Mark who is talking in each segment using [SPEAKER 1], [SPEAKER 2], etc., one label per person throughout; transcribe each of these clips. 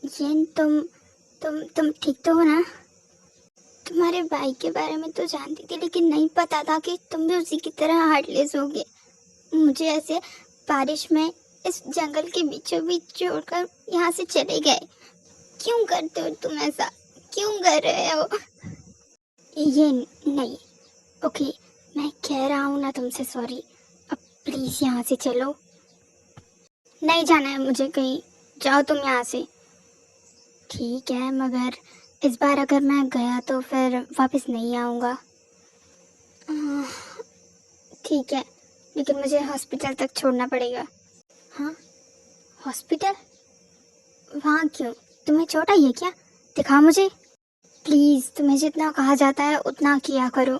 [SPEAKER 1] ये तुम ठीक तो हो ना? तुम्हारे भाई के बारे में तो जानती थी, लेकिन नहीं पता था कि तुम भी उसी की तरह हार्टलेस होगे। मुझे ऐसे बारिश में इस जंगल के बीचों बीच छोड़कर यहाँ से चले गए। क्यों करते हो तुम ऐसा? क्यों कर रहे हो? ये नहीं। ओके, मैं कह रहा हूँ ना तुमसे सॉरी। अब प्लीज यहाँ से चलो। नहीं जाना है मुझे कहीं, जाओ तुम यहाँ से। ठीक है, मगर इस बार अगर मैं गया तो फिर वापस नहीं आऊँगा। ठीक है, लेकिन मुझे हॉस्पिटल तक छोड़ना पड़ेगा। हाँ, हॉस्पिटल? वहाँ क्यों? तुम्हें चोट आई है क्या? दिखाओ मुझे। प्लीज़, तुम्हें जितना कहा जाता है उतना किया करो।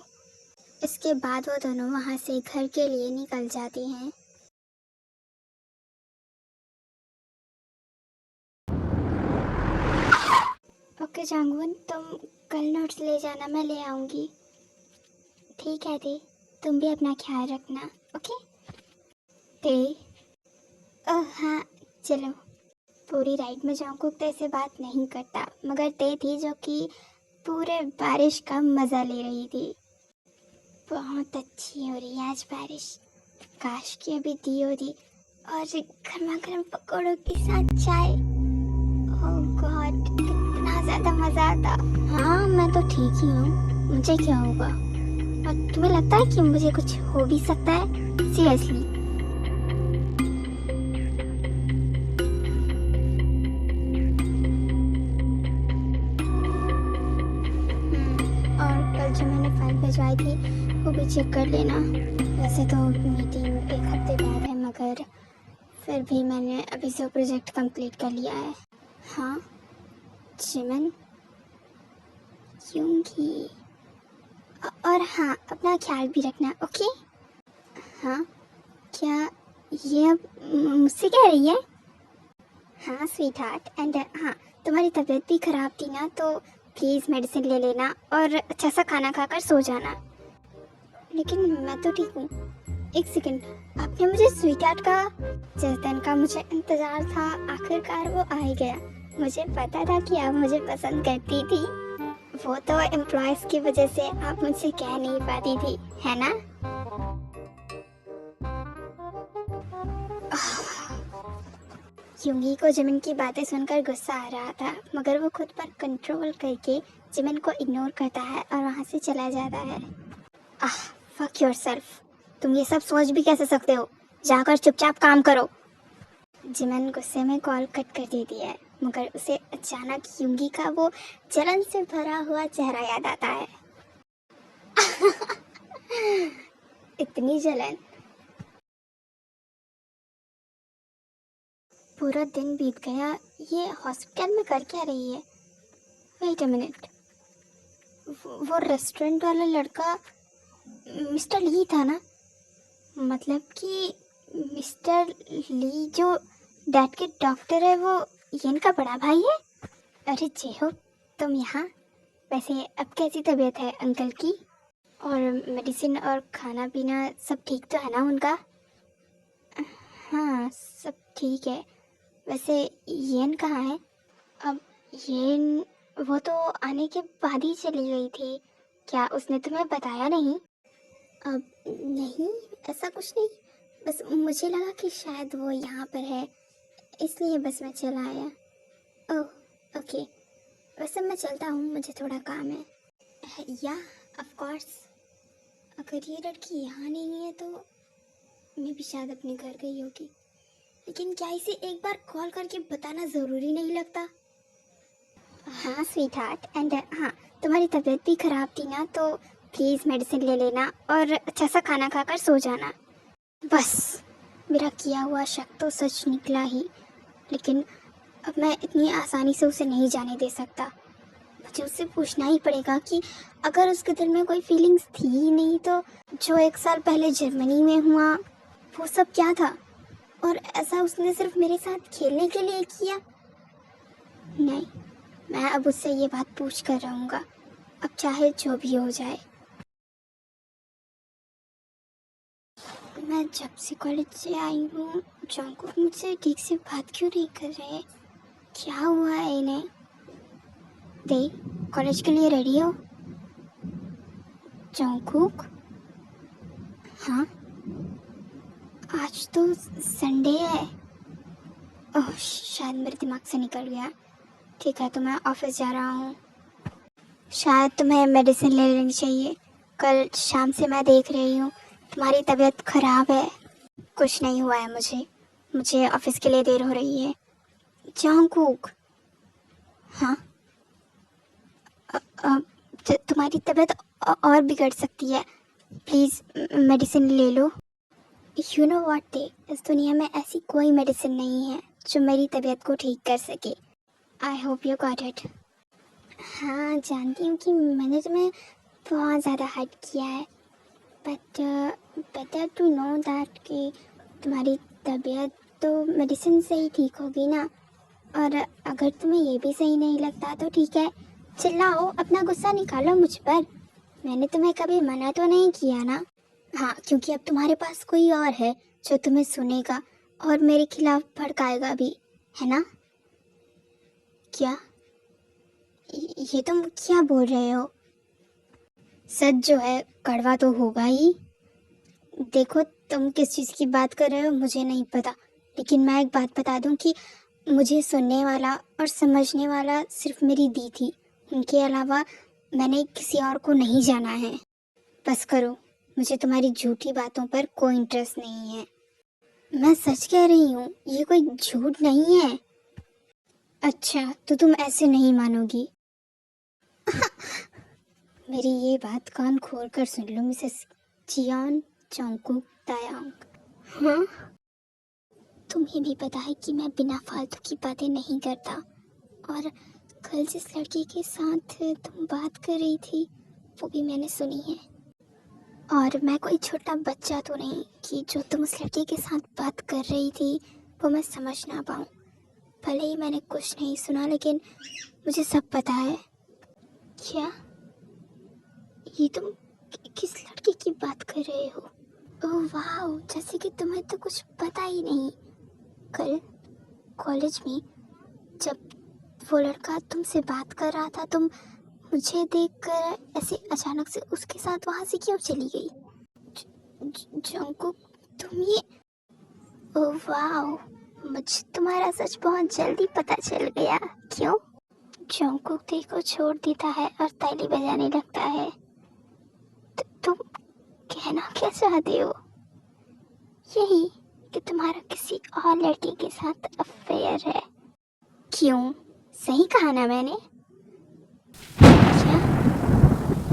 [SPEAKER 1] इसके बाद वो दोनों वहाँ से घर के लिए निकल जाती हैं। ओके जांगवन, तुम कल नोट्स ले जाना, मैं ले आऊँगी। ठीक है दी, तुम भी अपना ख्याल रखना। ओके दी। हाँ, चलो। पूरी राइड में जंगकुक ते से बात नहीं करता, मगर ते थी जो कि पूरे बारिश का मज़ा ले रही थी। बहुत अच्छी हो रही है आज बारिश। काश की अभी दी होती, और गर्मा गर्म पकौड़ों के साथ चाय। ओह गॉड, कितना ज़्यादा मज़ा आता। हाँ, मैं तो ठीक ही हूँ, मुझे क्या होगा? और तुम्हें लगता है कि मुझे कुछ हो भी सकता है? सीरियसली? और कल जो मैंने फाइल भिजवाई थी वो भी चेक कर लेना। वैसे तो मीटिंग एक हफ्ते बाद है, मगर फिर भी मैंने अभी से प्रोजेक्ट कंप्लीट कर लिया है। हाँ जिमन, यूंगी। और हाँ, अपना ख्याल भी रखना। ओके? हाँ, क्या ये अब मुझसे कह रही है? हाँ स्वीट हार्ट, एंड हाँ, तुम्हारी तबीयत भी खराब थी ना, तो प्लीज़ मेडिसिन ले लेना और अच्छा सा खाना खाकर सो जाना। लेकिन मैं तो ठीक हूँ। एक सेकंड, आपने मुझे स्वीट हार्ट कहा? जिस दिन का मुझे इंतज़ार था, आखिरकार वो आ ही गया। मुझे पता था कि आप मुझे पसंद करती थी। वो तो एम्प्लॉयज़ की वजह से आप मुझसे कह नहीं पाती थी, है ना? यूंगी को जिमिन की बातें सुनकर गुस्सा आ रहा था, मगर वो खुद पर कंट्रोल करके जिमिन को इग्नोर करता है और वहाँ से चला जाता है। आह, फक योरसेल्फ। तुम ये सब सोच भी कैसे सकते हो? जाकर चुपचाप काम करो। जिमिन गुस्से में कॉल कट कर देती है, मगर उसे अचानक यूंगी का वो जलन से भरा हुआ चेहरा याद आता है। इतनी जलन। पूरा दिन बीत गया, ये हॉस्पिटल में कर क्या रही है? वेट अ मिनट, वो रेस्टोरेंट वाला लड़का मिस्टर ली था ना? मतलब कि मिस्टर ली जो डैड के डॉक्टर है, वो येन का बड़ा भाई है? अरे जेहो, तुम यहाँ? वैसे अब कैसी तबीयत है अंकल की? और मेडिसिन और खाना पीना सब ठीक तो है ना उनका? हाँ, सब ठीक है। वैसे येन कहाँ है? अब येन, वो तो आने के बाद ही चली गई थी। क्या उसने तुम्हें बताया नहीं? अब नहीं, ऐसा कुछ नहीं। बस मुझे लगा कि शायद वो यहाँ पर है, इसलिए बस मैं चला आया। ओह ओके, वैसे मैं चलता हूँ, मुझे थोड़ा काम है। या ऑफ कोर्स, अगर ये लड़की यहाँ नहीं है तो मैं भी शायद अपने घर गई होगी। लेकिन क्या इसे एक बार कॉल करके बताना ज़रूरी नहीं लगता? हाँ स्वीट हार्ट, एंड हाँ, तुम्हारी तबीयत भी ख़राब थी ना, तो प्लीज़ मेडिसिन ले लेना और अच्छा सा खाना खाकर सो जाना। बस, मेरा किया हुआ शक तो सच निकला ही। लेकिन अब मैं इतनी आसानी से उसे नहीं जाने दे सकता। मुझे उससे पूछना ही पड़ेगा कि अगर उसके दिल में कोई फीलिंग्स थी ही नहीं, तो जो 1 साल पहले जर्मनी में हुआ वो सब क्या था? और ऐसा उसने सिर्फ मेरे साथ खेलने के लिए किया? नहीं, मैं अब उससे ये बात पूछ कर रहूँगा, अब चाहे जो भी हो जाए। मैं जब से कॉलेज से आई हूँ, जंगकुक मुझसे ठीक से बात क्यों नहीं कर रहे? क्या हुआ है इन्हें? ते कॉलेज के लिए रेडी हो? जंगकुक? हाँ, आज तो संडे है। ओह, शायद मेरे दिमाग से निकल गया। ठीक है, तो मैं ऑफिस जा रहा हूँ। शायद तुम्हें मेडिसिन ले लेनी चाहिए। कल शाम से मैं देख रही हूँ तुम्हारी तबीयत खराब है। कुछ नहीं हुआ है मुझे ऑफिस के लिए देर हो रही है। जंगकुक? हाँ, तुम्हारी तबीयत और बिगड़ सकती है। प्लीज़ मेडिसिन ले लो। यू नो व्हाट डे, इस दुनिया में ऐसी कोई मेडिसिन नहीं है जो मेरी तबीयत को ठीक कर सके। I hope you got it. हाँ, जानती हूँ कि मैंने तुम्हें बहुत ज़्यादा हर्ट किया है, but better to know that कि तुम्हारी तबीयत तो मेडिसिन से ही ठीक होगी ना। और अगर तुम्हें ये भी सही नहीं लगता तो ठीक है, चिल्लाओ, अपना गुस्सा निकालो मुझ पर। मैंने तुम्हें कभी मना तो नहीं किया ना। हाँ, क्योंकि अब तुम्हारे पास कोई और है जो तुम्हें सुनेगा और मेरे खिलाफ भड़काएगा भी, है ना? क्या? ये तुम क्या बोल रहे हो? सच जो है कड़वा तो होगा ही। देखो, तुम किस चीज़ की बात कर रहे हो मुझे नहीं पता, लेकिन मैं एक बात बता दूं कि मुझे सुनने वाला और समझने वाला सिर्फ मेरी दी थी। उनके अलावा मैंने किसी और को नहीं जाना है। बस करो, मुझे तुम्हारी झूठी बातों पर कोई इंटरेस्ट नहीं है। मैं सच कह रही हूँ, ये कोई झूठ नहीं है। अच्छा, तो तुम ऐसे नहीं मानोगी। मेरी ये बात कान खोल कर सुन लो मिसेस जियान जंगकुक तायांग। हाँ, तुम्हें भी पता है कि मैं बिना फालतू की बातें नहीं करता। और कल जिस लड़के के साथ तुम बात कर रही थी वो भी मैंने सुनी है। और मैं कोई छोटा बच्चा तो नहीं कि जो तुम उस लड़के के साथ बात कर रही थी वो मैं समझ ना पाऊँ। भले ही मैंने कुछ नहीं सुना, लेकिन मुझे सब पता है। क्या? ये तुम किस लड़के की बात कर रहे हो? ओह वाह, जैसे कि तुम्हें तो कुछ पता ही नहीं। कल कॉलेज में जब वो लड़का तुमसे बात कर रहा था, तुम मुझे देखकर ऐसे अचानक से उसके साथ वहां से क्यों चली गई? जंगकुक, तुम ये? ओह वाह, मुझे तुम्हारा सच बहुत जल्दी पता चल गया। क्यों? जंगकुक दी को छोड़ देता है और ताली बजाने लगता है। तुम कहना क्या चाहते हो? यही कि तुम्हारा किसी और लड़के के साथ अफेयर है। क्यों? सही कहा ना मैंने? क्या?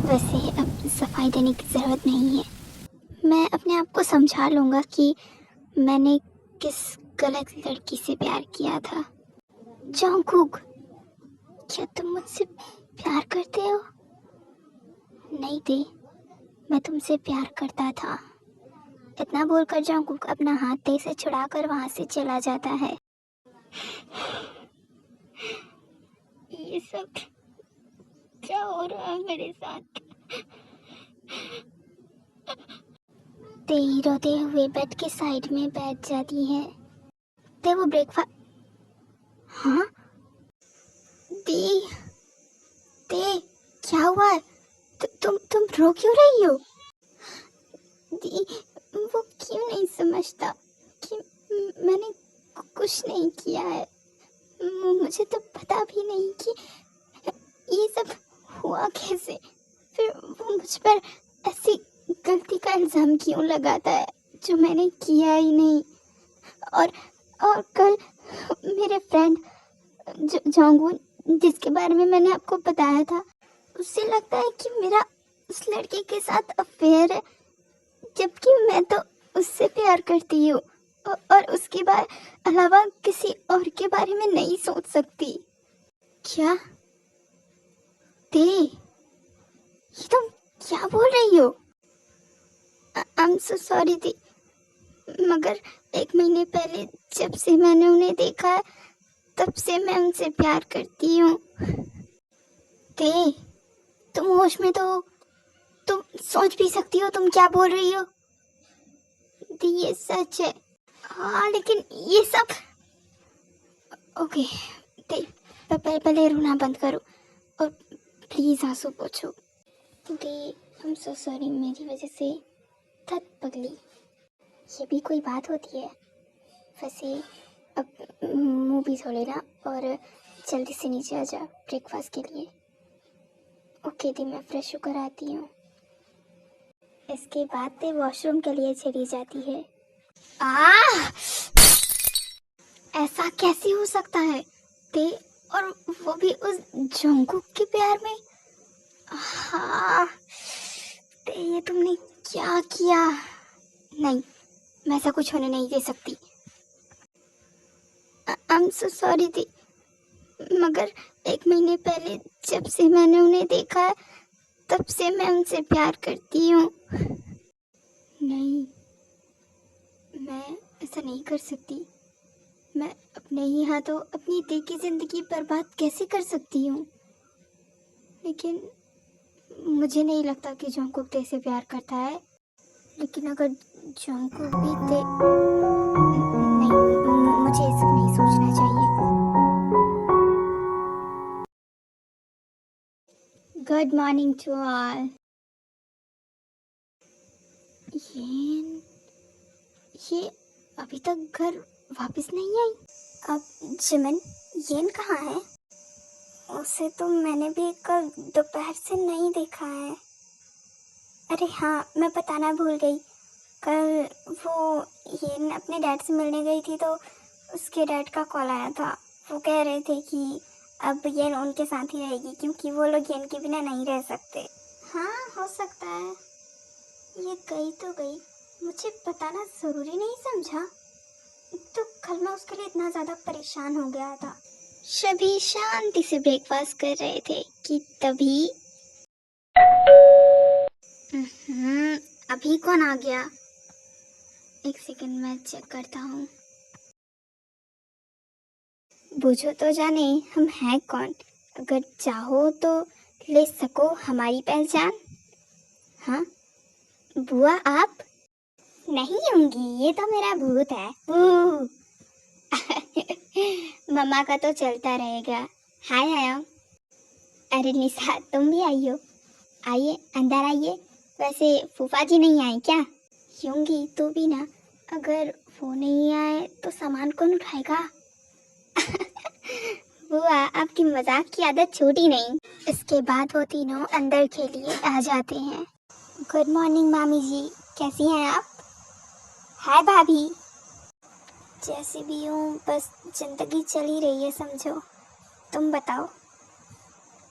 [SPEAKER 1] वैसे अब सफाई देने की जरूरत नहीं है। मैं अपने आप को समझा लूंगा कि मैंने किस गलत लड़की से प्यार किया था। जंगकुक, क्या तुम मुझसे प्यार करते हो? नहीं दे, मैं तुमसे प्यार करता था। इतना बोलकर जंगकुक अपना हाथ ते से छुड़ाकर वहां से चला जाता है। ये सब क्या हो रहा है मेरे साथ? तेई रोते हुए बेड के साइड में बैठ जाती है। ते वो ब्रेकफास्ट। हाँ? दी, ते क्या हुआ? तुम रो क्यों रही हो? दी, वो क्यों नहीं समझता कि मैंने कुछ नहीं किया है। मुझे तो पता भी नहीं कि ये सब हुआ कैसे। फिर वो मुझ पर ऐसी गलती का इल्ज़ाम क्यों लगाता है जो मैंने किया ही नहीं। और कल मेरे फ्रेंड जोंगून, जिसके बारे में मैंने आपको बताया था, उससे लगता है कि मेरा उस लड़के के साथ अफेयर है, जबकि मैं तो उससे प्यार करती हूँ और उसके अलावा किसी और के बारे में नहीं सोच सकती। क्या? ते, ये तुम क्या बोल रही हो? आई एम सो सॉरी दी, मगर 1 महीने पहले जब से मैंने उन्हें देखा है तब से मैं उनसे प्यार करती हूँ। ते, तुम होश में तो हो, तुम सोच भी सकती हो तुम क्या बोल रही हो। दी, ये सच है। हाँ, लेकिन ये सब ओके, ते पहले रोना बंद करो और प्लीज़ आंसू पोंछो। दे आई एम सो सॉरी, मेरी वजह से थक पगली। ये भी कोई बात होती है? वैसे अब मुंह भी धो लेना और जल्दी से नीचे आ जा ब्रेकफास्ट के लिए। ओके दी, मैं फ्रेश होकर आती हूँ। इसके बाद ते वॉशरूम के लिए चली जाती है। ऐसा कैसे हो सकता है ते, और वो भी उस जंगकुक के प्यार में। हाँ ते, ये तुमने क्या किया? नहीं, मैं ऐसा कुछ होने नहीं दे सकती। आई एम सो सॉरी दी, मगर 1 महीने पहले जब से मैंने उन्हें देखा है तब से मैं उनसे प्यार करती हूँ। नहीं, मैं ऐसा नहीं कर सकती। मैं अपने ही हाथों अपनी दी की जिंदगी बर्बाद कैसे कर सकती हूँ? लेकिन मुझे नहीं लगता कि जंगकुक ते से प्यार करता है। लेकिन अगर जंगकुक भी ते, नहीं, मुझे ये सब नहीं सोचना चाहिए। Good morning to all. ये अभी तक घर वापस नहीं आई। अब जिमिन, येन कहाँ है? उसे तो मैंने भी कल दोपहर से नहीं देखा है। अरे हाँ, मैं बताना भूल गई। कल वो येन अपने डैड से मिलने गई थी तो उसके डैड का कॉल आया था। वो कह रहे थे कि अब येन उनके साथ ही रहेगी क्योंकि वो लोग येन के बिना नहीं रह सकते। हाँ, हो सकता है। ये गई तो गई, मुझे बताना ज़रूरी नहीं समझा? तो कल मैं उसके लिए इतना ज़्यादा परेशान हो गया था। सभी शांति से ब्रेकफास्ट कर रहे थे कि तभी अभी कौन आ गया? 1 सेकंड, मैं चेक करता हूँ। बुझो तो जाने हम हैं कौन, अगर चाहो तो ले सको हमारी पहचान। हाँ बुआ, आप? नहीं होंगी, ये तो मेरा भूत है। मम्मा का तो चलता रहेगा। हाय आया। अरे निशा, तुम भी आई हो? आइए, अंदर आइए। वैसे फूफा जी नहीं आए क्या? होंगी तो भी ना, अगर वो नहीं आए तो सामान कौन उठाएगा? बुआ, आपकी मजाक की आदत छूटी नहीं। इसके बाद वो तीनों अंदर के लिए आ जाते हैं। गुड मॉर्निंग मामी जी, कैसी हैं आप? हाय भाभी। जैसे भी हूँ, बस जिंदगी चल ही रही है समझो। तुम बताओ।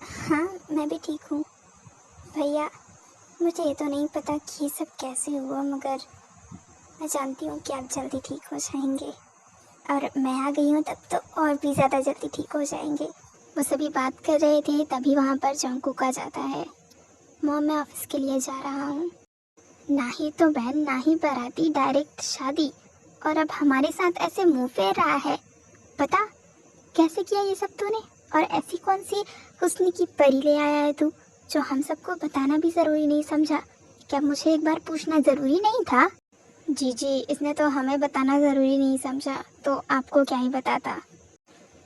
[SPEAKER 1] हाँ, मैं भी ठीक हूँ। भैया, मुझे ये तो नहीं पता कि ये सब कैसे हुआ, मगर मैं जानती हूँ कि आप जल्दी ठीक हो जाएंगे और मैं आ गई हूँ तब तो और भी ज़्यादा जल्दी ठीक हो जाएंगे। वो सभी बात कर रहे थे तभी वहाँ पर जंगकुक आ जाता है। मॉम, मैं ऑफिस के लिए जा रहा हूँ। ना ही तो बहन, ना ही बाराती, डायरेक्ट शादी, और अब हमारे साथ ऐसे मुंह फेर रहा है। पता कैसे किया ये सब तूने? और ऐसी कौन सी हुस्न की परी ले आया है तू, जो हम सबको बताना भी ज़रूरी नहीं समझा? क्या मुझे एक बार पूछना ज़रूरी नहीं था? जी, इसने तो हमें बताना ज़रूरी नहीं समझा, तो आपको क्या ही बताता।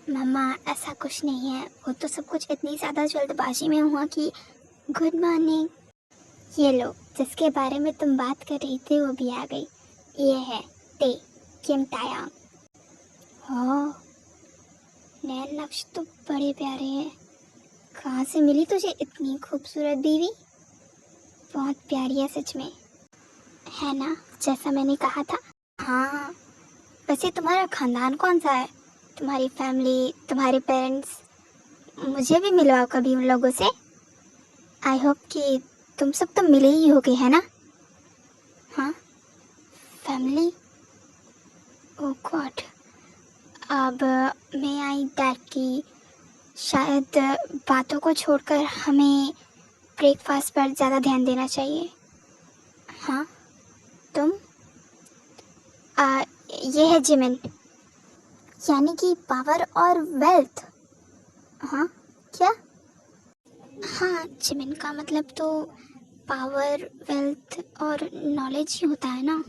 [SPEAKER 1] मम्मा, ऐसा कुछ नहीं है, वो तो सब कुछ इतनी ज़्यादा जल्दबाजी में हुआ कि। Good morning. ये लो, जिसके बारे में तुम बात कर रही थी वो भी आ गई। ये है ते किम तायांग। हाँ, नैन नक्श तो बड़े प्यारे हैं। कहाँ से मिली तुझे इतनी खूबसूरत बीवी? बहुत प्यारी है सच में, है ना, जैसा मैंने कहा था। हाँ, वैसे तुम्हारा खानदान कौन सा है? तुम्हारी फैमिली, तुम्हारे पेरेंट्स, मुझे भी मिलवाओ कभी उन लोगों से। आई होप कि तुम सब तो मिले ही होगे, है ना? हाँ, फैमिली। ओह गॉड। अब मैं आई दैट कि शायद बातों को छोड़कर हमें ब्रेकफास्ट पर ज़्यादा ध्यान देना चाहिए। हाँ, तुम? ये है जिमिन, यानी कि पावर और वेल्थ। हाँ, क्या? हाँ, जिमिन का मतलब तो पावर, वेल्थ और नॉलेज ही होता है ना।